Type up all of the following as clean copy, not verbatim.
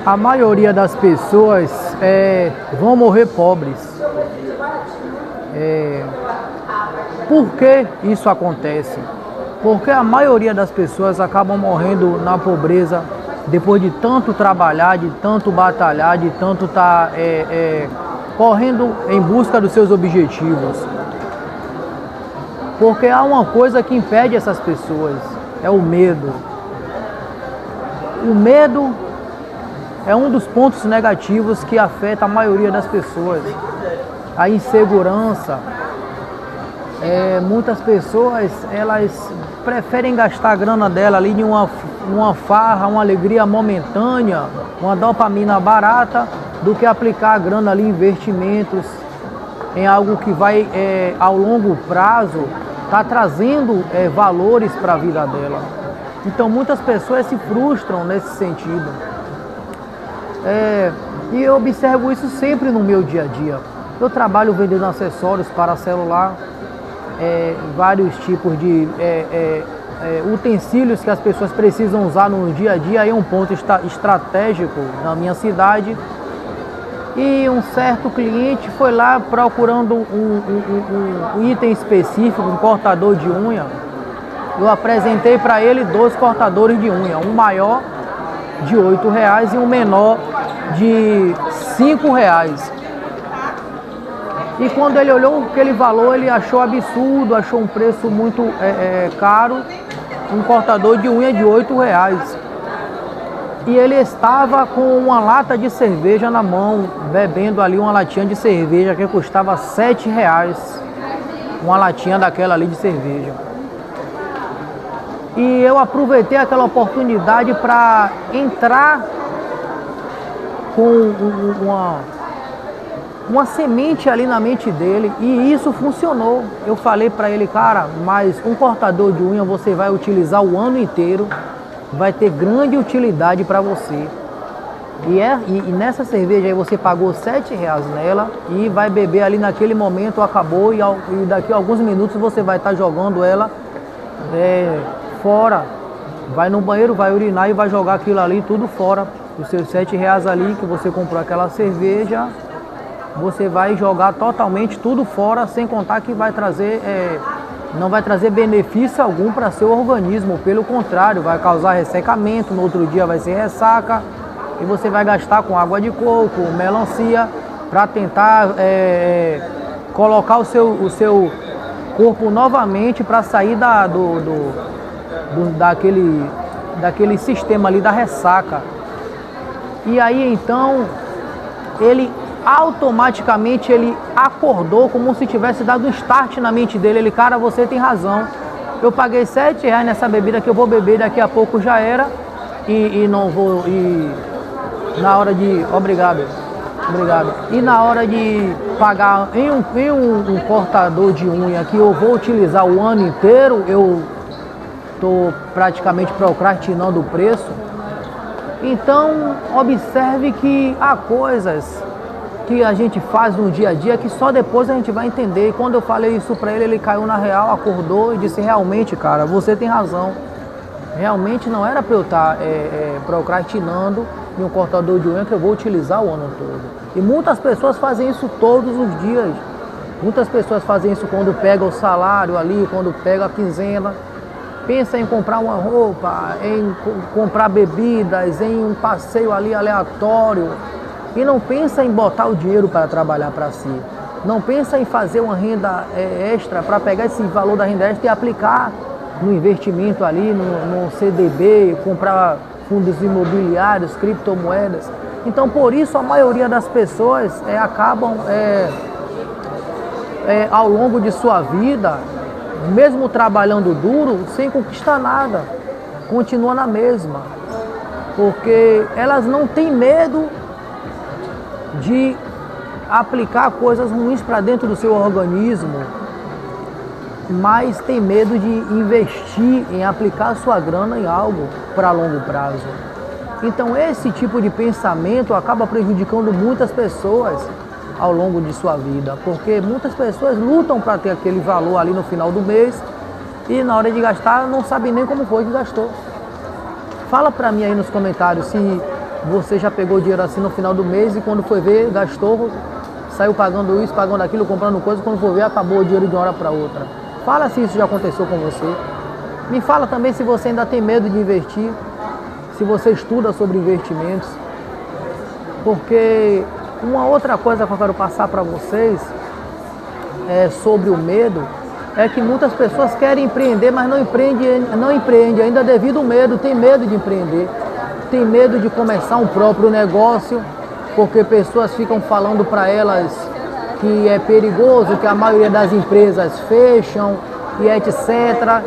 A maioria das pessoas vão morrer pobres. Por que isso acontece? Porque a maioria das pessoas acabam morrendo na pobreza depois de tanto trabalhar, de tanto batalhar, de tanto estar correndo em busca dos seus objetivos. Porque há uma coisa que impede essas pessoas, é o medo. O medo é um dos pontos negativos que afeta a maioria das pessoas. A insegurança. Muitas pessoas, elas preferem gastar a grana dela ali em uma farra, uma alegria momentânea, uma dopamina barata, do que aplicar a grana ali em investimentos, em algo que vai, ao longo prazo, tá trazendo valores para a vida dela. Então muitas pessoas se frustram nesse sentido. E eu observo isso sempre no meu dia a dia. Eu trabalho vendendo acessórios para celular, vários tipos de utensílios que as pessoas precisam usar no dia a dia. É um ponto estratégico na minha cidade. E um certo cliente foi lá procurando um item específico, um cortador de unha. Eu apresentei para ele 2 cortadores de unha, um maior de R$8 e um menor de R$5. E quando ele olhou aquele valor, ele achou absurdo, achou um preço muito caro, um cortador de unha de R$8. E ele estava com uma lata de cerveja na mão, bebendo ali uma latinha de cerveja que custava R$7, uma latinha daquela ali de cerveja. E eu aproveitei aquela oportunidade para entrar com uma semente ali na mente dele, e isso funcionou. Eu falei para ele, cara, mas um cortador de unha você vai utilizar o ano inteiro, vai ter grande utilidade para você. E nessa cerveja aí você pagou R$7 nela e vai beber ali naquele momento, acabou, e daqui a alguns minutos você vai estar jogando ela fora. Vai no banheiro, vai urinar e vai jogar aquilo ali tudo fora. Os seus R$7 ali que você comprou aquela cerveja, você vai jogar totalmente tudo fora, sem contar que vai trazer, não vai trazer benefício algum para seu organismo. Pelo contrário, vai causar ressecamento, no outro dia vai ser ressaca, e você vai gastar com água de coco, melancia, para tentar colocar o seu corpo novamente para sair daquele sistema ali da ressaca. E aí então ele automaticamente acordou como se tivesse dado um start na mente dele. Ele, cara, você tem razão. Eu paguei R$7 nessa bebida que eu vou beber, daqui a pouco já era. E não vou. E na hora de. Obrigado. E na hora de pagar em um cortador de unha que eu vou utilizar o ano inteiro, eu estou praticamente procrastinando o preço. Então, observe que há coisas que a gente faz no dia a dia que só depois a gente vai entender. E quando eu falei isso para ele, ele caiu na real, acordou e disse, realmente, cara, você tem razão. Realmente não era para eu estar procrastinando em um cortador de unha que eu vou utilizar o ano todo. E muitas pessoas fazem isso todos os dias. Muitas pessoas fazem isso quando pega o salário ali, quando pega a quinzena. Pensa em comprar uma roupa, em comprar bebidas, em um passeio ali aleatório. E não pensa em botar o dinheiro para trabalhar para si. Não pensa em fazer uma renda extra, para pegar esse valor da renda extra e aplicar no investimento ali, no CDB, comprar fundos imobiliários, criptomoedas. Então, por isso, a maioria das pessoas acabam, ao longo de sua vida, mesmo trabalhando duro, sem conquistar nada. Continua na mesma. Porque elas não têm medo de aplicar coisas ruins para dentro do seu organismo, mas tem medo de investir em aplicar a sua grana em algo para longo prazo. Então esse tipo de pensamento acaba prejudicando muitas pessoas ao longo de sua vida, porque muitas pessoas lutam para ter aquele valor ali no final do mês e na hora de gastar não sabem nem como foi que gastou. Fala para mim aí nos comentários se você já pegou dinheiro assim no final do mês e quando foi ver, gastou, saiu pagando isso, pagando aquilo, comprando coisa, quando for ver, acabou o dinheiro de uma hora para outra. Fala se isso já aconteceu com você. Me fala também se você ainda tem medo de investir, se você estuda sobre investimentos, porque uma outra coisa que eu quero passar para vocês sobre o medo é que muitas pessoas querem empreender, mas não empreende ainda devido ao medo, tem medo de empreender, tem medo de começar um próprio negócio, porque pessoas ficam falando para elas que é perigoso, que a maioria das empresas fecham e etc.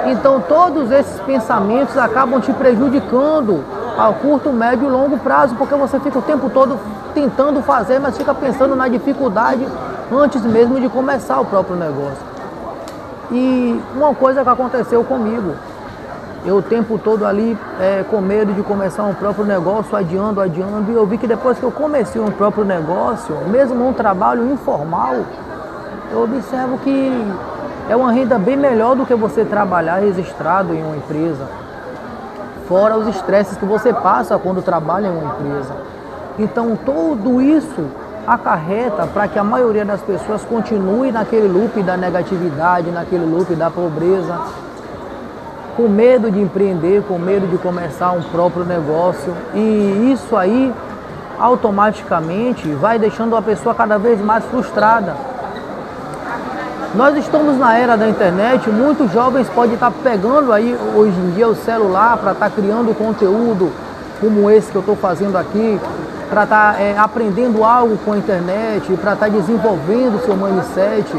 Então todos esses pensamentos acabam te prejudicando a curto, médio e longo prazo, porque você fica o tempo todo tentando fazer, mas fica pensando na dificuldade antes mesmo de começar o próprio negócio. E uma coisa que aconteceu comigo, eu o tempo todo ali com medo de começar um próprio negócio, adiando, e eu vi que depois que eu comecei um próprio negócio, mesmo um trabalho informal, eu observo que é uma renda bem melhor do que você trabalhar registrado em uma empresa. Fora os estresses que você passa quando trabalha em uma empresa. Então tudo isso acarreta para que a maioria das pessoas continue naquele loop da negatividade, naquele loop da pobreza, com medo de empreender, com medo de começar um próprio negócio. E isso aí automaticamente vai deixando a pessoa cada vez mais frustrada. Nós estamos na era da internet, muitos jovens podem estar pegando aí hoje em dia o celular para estar criando conteúdo como esse que eu estou fazendo aqui, para estar aprendendo algo com a internet, para estar desenvolvendo o seu mindset.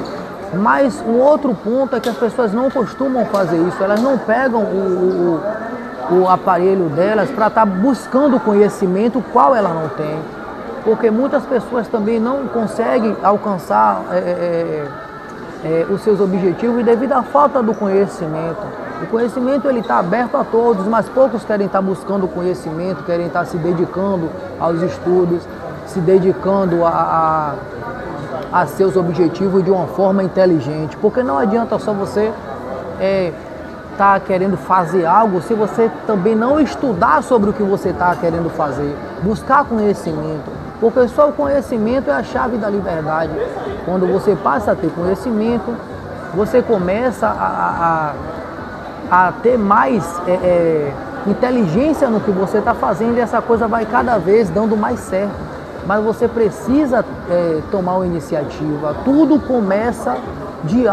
Mas um outro ponto é que as pessoas não costumam fazer isso, elas não pegam o aparelho delas para estar buscando conhecimento qual ela não tem. Porque muitas pessoas também não conseguem alcançar os seus objetivos devido à falta do conhecimento. O conhecimento ele está aberto a todos, mas poucos querem estar buscando conhecimento, querem estar se dedicando aos estudos, se dedicando a seus objetivos de uma forma inteligente. Porque não adianta só você estar querendo fazer algo se você também não estudar sobre o que você está querendo fazer, buscar conhecimento. Porque só o conhecimento é a chave da liberdade. Quando você passa a ter conhecimento, você começa a ter mais inteligência no que você está fazendo e essa coisa vai cada vez dando mais certo. Mas você precisa tomar uma iniciativa. Tudo começa de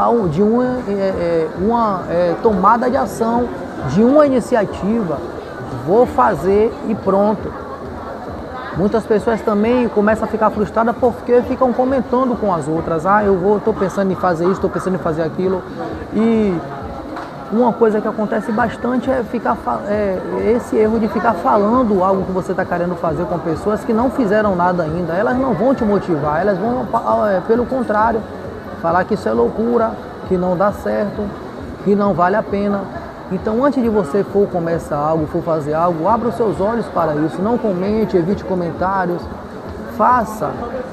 uma tomada de ação, de uma iniciativa. Vou fazer e pronto. Muitas pessoas também começam a ficar frustradas porque ficam comentando com as outras. Estou pensando em fazer isso, estou pensando em fazer aquilo. E uma coisa que acontece bastante é esse erro de ficar falando algo que você está querendo fazer com pessoas que não fizeram nada ainda. Elas não vão te motivar, elas vão, pelo contrário, falar que isso é loucura, que não dá certo, que não vale a pena. Então, antes de você for começar algo, for fazer algo, abra os seus olhos para isso. Não comente, evite comentários. Faça,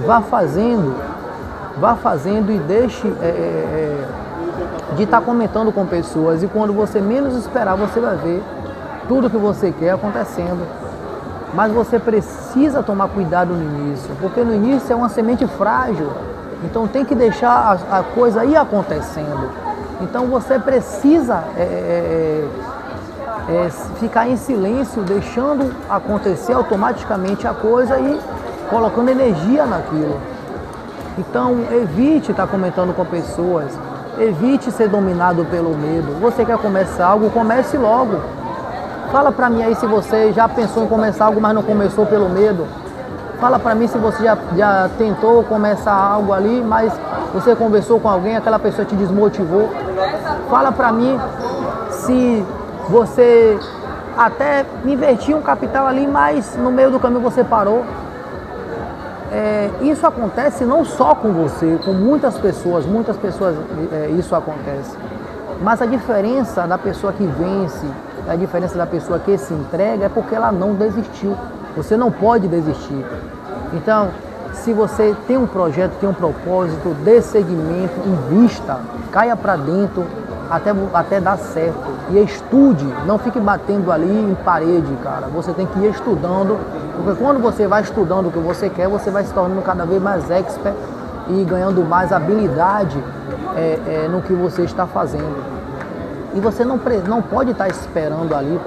vá fazendo e deixe de estar comentando com pessoas. E quando você menos esperar, você vai ver tudo que você quer acontecendo. Mas você precisa tomar cuidado no início, porque no início é uma semente frágil. Então tem que deixar a coisa ir acontecendo. Então você precisa ficar em silêncio, deixando acontecer automaticamente a coisa e colocando energia naquilo. Então evite estar comentando com pessoas, evite ser dominado pelo medo. Você quer começar algo, comece logo. Fala pra mim aí se você já pensou em começar algo, mas não começou pelo medo. Fala pra mim se você já tentou começar algo ali, mas você conversou com alguém, aquela pessoa te desmotivou. Fala pra mim se você até investiu um capital ali, mas no meio do caminho você parou. Isso acontece não só com você, com muitas pessoas isso acontece. Mas a diferença da pessoa que vence, a diferença da pessoa que se entrega é porque ela não desistiu. Você não pode desistir. Então, se você tem um projeto, tem um propósito, dê seguimento, invista, caia para dentro até dar certo. E estude, não fique batendo ali em parede, cara. Você tem que ir estudando, porque quando você vai estudando o que você quer, você vai se tornando cada vez mais expert e ganhando mais habilidade no que você está fazendo. E você não pode estar esperando ali,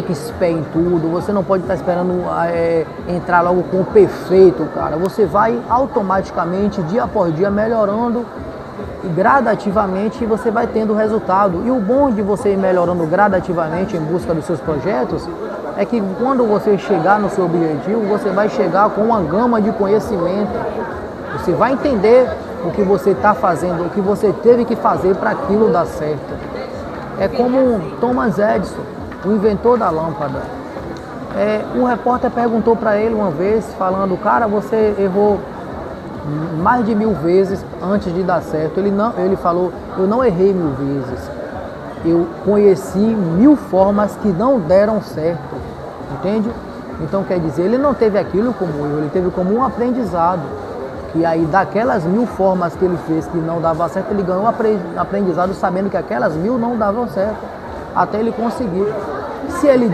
expert em tudo, você não pode estar esperando entrar logo com o perfeito, cara. Você vai automaticamente, dia após dia, melhorando e gradativamente você vai tendo resultado. E o bom de você ir melhorando gradativamente em busca dos seus projetos é que quando você chegar no seu objetivo, você vai chegar com uma gama de conhecimento. Você vai entender o que você está fazendo, o que você teve que fazer para aquilo dar certo. É como Thomas Edison, o inventor da lâmpada. Um repórter perguntou para ele uma vez, falando: cara, você errou mais de 1000 vezes antes de dar certo. Ele falou: eu não errei 1000 vezes, eu conheci 1000 formas que não deram certo, entende? Então quer dizer, ele não teve aquilo como erro, ele teve como um aprendizado. E aí daquelas 1000 formas que ele fez que não dava certo, ele ganhou um aprendizado sabendo que aquelas 1000 não davam certo, até ele conseguir. Se ele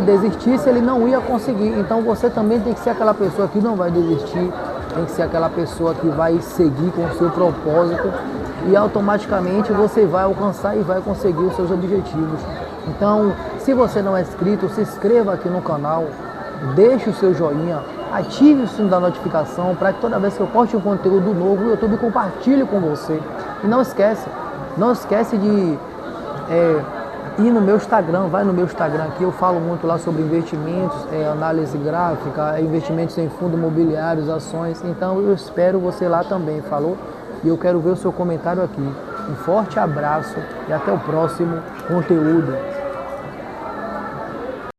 desistisse, ele não ia conseguir. Então você também tem que ser aquela pessoa que não vai desistir, tem que ser aquela pessoa que vai seguir com o seu propósito e automaticamente você vai alcançar e vai conseguir os seus objetivos. Então, se você não é inscrito, se inscreva aqui no canal, deixe o seu joinha, ative o sininho da notificação para que toda vez que eu poste um conteúdo novo, o YouTube compartilhe com você. E não esquece de ir no meu Instagram, vai no meu Instagram aqui, eu falo muito lá sobre investimentos, análise gráfica, investimentos em fundos imobiliários, ações. Então eu espero você lá também, falou? E eu quero ver o seu comentário aqui. Um forte abraço e até o próximo conteúdo.